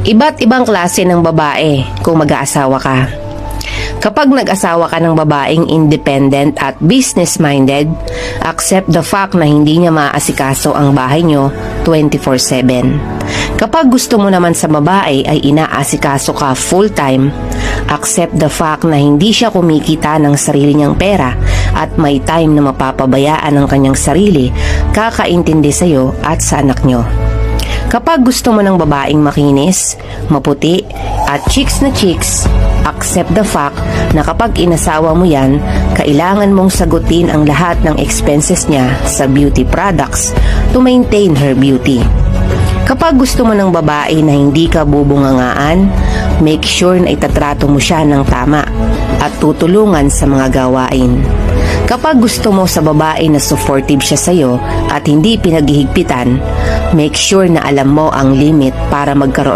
Iba't ibang klase ng babae kung mag-aasawa ka. Kapag nag-asawa ka ng babaeng independent at business-minded, accept the fact na hindi niya maaasikaso ang bahay nyo 24/7. Kapag gusto mo naman sa babae ay inaasikaso ka full-time, accept the fact na hindi siya kumikita ng sarili niyang pera at may time na mapapabayaan ang kanyang sarili, kakaintindi sa'yo at sa anak nyo. Kapag gusto mo ng babaeng makinis, maputi, at chicks na chicks, accept the fact na kapag inasawa mo yan, kailangan mong sagutin ang lahat ng expenses niya sa beauty products to maintain her beauty. Kapag gusto mo ng babae na hindi ka bubungangaan, make sure na itatrato mo siya ng tama at tutulungan sa mga gawain. Kapag gusto mo sa babae na supportive siya sa'yo at hindi pinaghihigpitan, make sure na alam mo ang limit para magkaroon